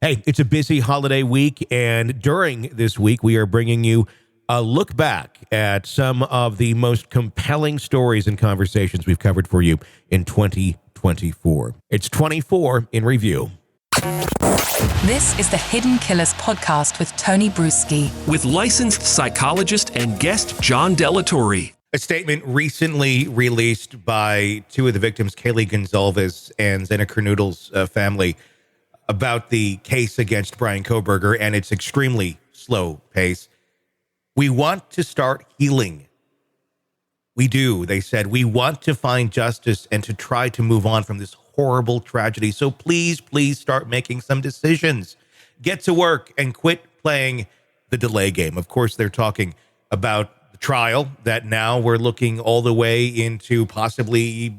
Hey, it's a busy holiday week, and during this week, we are bringing you a look back at some of the most compelling stories and conversations we've covered for you in 2024. It's 24 in review. This is the Hidden Killers podcast with Tony Brueski. With licensed psychologist and guest John Delatorre. A statement recently released by two of the victims, Kaylee Gonzalez and Zena Kernoodle's family, about the case against Bryan Kohberger and its extremely slow pace. We want to start healing. We do, they said. We want to find justice and to try to move on from this horrible tragedy. So please start making some decisions. Get to work and quit playing the delay game. Of course, they're talking about the trial that now we're looking all the way into possibly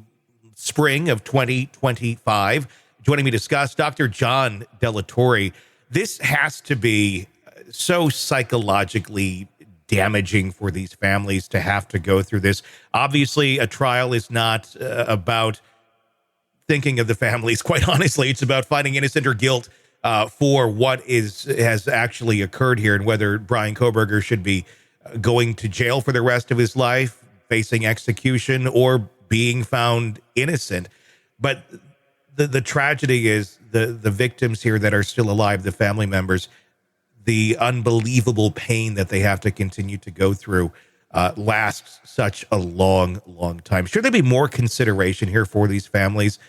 spring of 2025. Joining me to discuss, Dr. John Delatorre. This has to be so psychologically damaging for these families to have to go through this. Obviously, a trial is not about thinking of the families. Quite honestly, it's about finding innocent or guilt for what has actually occurred here, and whether Bryan Kohberger should be going to jail for the rest of his life, facing execution, or being found innocent. But the tragedy is the victims here that are still alive, the family members, the unbelievable pain that they have to continue to go through lasts such a long time. Should there be more consideration here for these families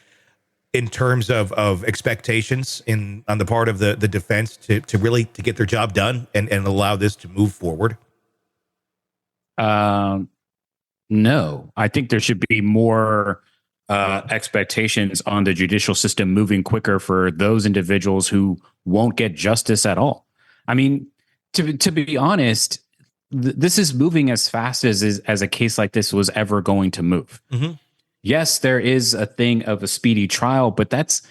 in terms of expectations on the part of the defense to really to get their job done and allow this to move forward? No, I think there should be more expectations on the judicial system moving quicker for those individuals who won't get justice at all. I mean, to be honest, this is moving as fast as a case like this was ever going to move. Mm-hmm. Yes, there is a thing of a speedy trial, but that's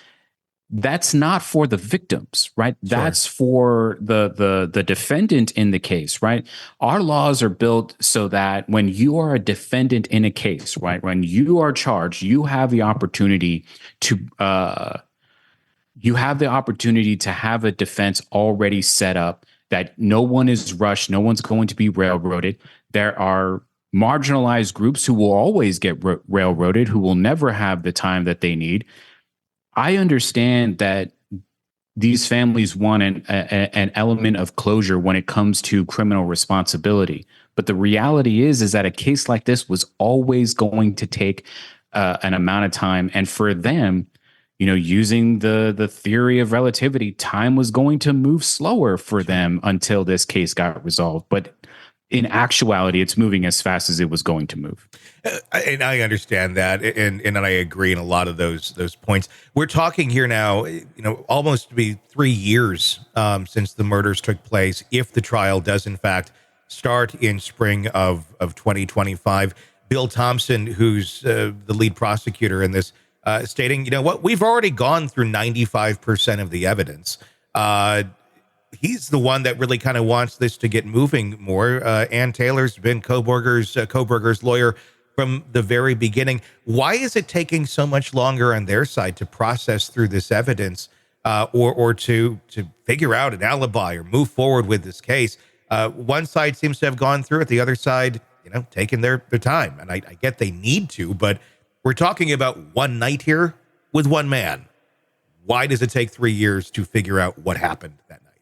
not for the victims, right? Sure. That's for the defendant in the case, right? Our laws are built so that when you are a defendant in a case, right, when you are charged, you have the opportunity to have a defense already set up, that no one is rushed, no one's going to be railroaded. There are marginalized groups who will always get railroaded, who will never have the time that they need. I understand that these families want an element of closure when it comes to criminal responsibility. But the reality is that a case like this was always going to take an amount of time. And for them, using the theory of relativity, time was going to move slower for them until this case got resolved. But in actuality, it's moving as fast as it was going to move. And I understand that, and I agree in a lot of those points. We're talking here now, almost to be 3 years since the murders took place, if the trial does in fact start in spring of 2025. Bill Thompson, who's the lead prosecutor in this, stating, we've already gone through 95% of the evidence. He's the one that really kind of wants this to get moving more. Ann Taylor's been Kohberger's lawyer from the very beginning. Why is it taking so much longer on their side to process through this evidence or to figure out an alibi or move forward with this case? One side seems to have gone through it. The other side, taking their time. And I get they need to, but we're talking about one night here with one man. Why does it take 3 years to figure out what happened that night?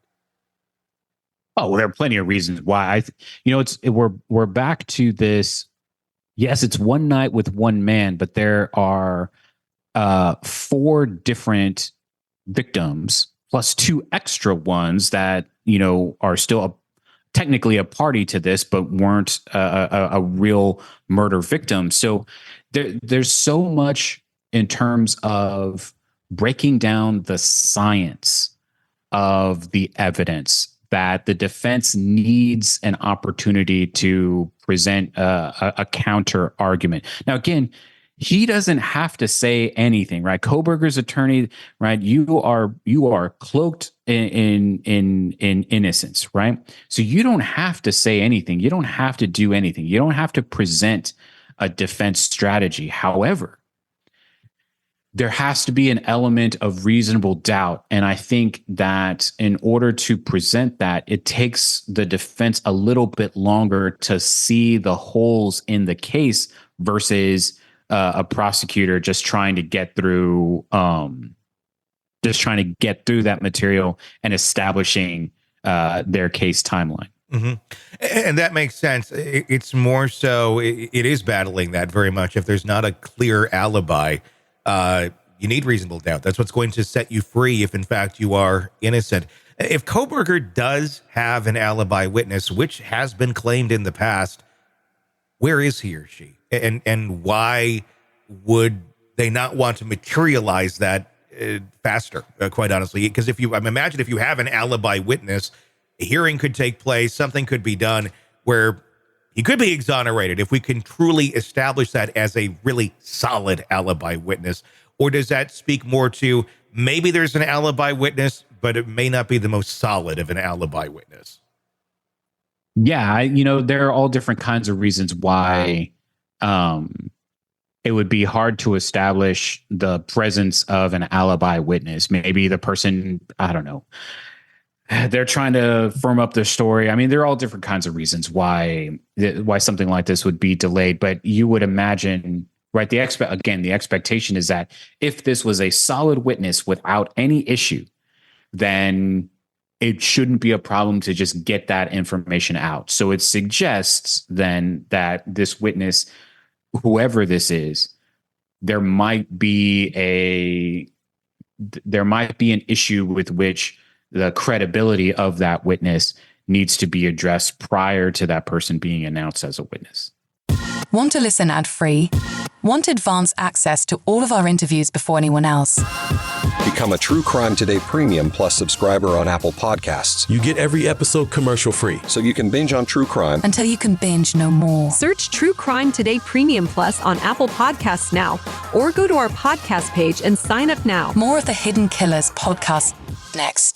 Oh, well, there are plenty of reasons why. We're back to this. Yes, it's one night with one man, but there are 4 different victims plus 2 extra ones that are still technically a party to this, but weren't a real murder victim. So there's so much in terms of breaking down the science of the evidence that the defense needs an opportunity to present a counter argument. Now, again, he doesn't have to say anything, right? Kohberger's attorney, right? You are cloaked in innocence, right? So you don't have to say anything. You don't have to do anything. You don't have to present a defense strategy. However, there has to be an element of reasonable doubt. And I think that in order to present that, it takes the defense a little bit longer to see the holes in the case versus a prosecutor just trying to get through that material and establishing their case timeline. Mm-hmm. And that makes sense. It's more so, it is battling that very much. If there's not a clear alibi, you need reasonable doubt. That's what's going to set you free if, in fact, you are innocent. If Kohberger does have an alibi witness, which has been claimed in the past, where is he or she? And why would they not want to materialize that faster, quite honestly? Because imagine if you have an alibi witness, a hearing could take place, something could be done where he could be exonerated if we can truly establish that as a really solid alibi witness. Or does that speak more to maybe there's an alibi witness, but it may not be the most solid of an alibi witness? Yeah, there are all different kinds of reasons why it would be hard to establish the presence of an alibi witness. Maybe the person, I don't know, they're trying to firm up their story. I mean, there are all different kinds of reasons why something like this would be delayed. But you would imagine, right? The expectation is that if this was a solid witness without any issue, then it shouldn't be a problem to just get that information out. So it suggests then that this witness, whoever this is, there might be an issue with which the credibility of that witness needs to be addressed prior to that person being announced as a witness. Want to listen ad-free? Want advanced access to all of our interviews before anyone else? Become a True Crime Today Premium Plus subscriber on Apple Podcasts. You get every episode commercial-free, so you can binge on true crime until you can binge no more. Search True Crime Today Premium Plus on Apple Podcasts now, or go to our podcast page and sign up now. More of the Hidden Killers podcast next.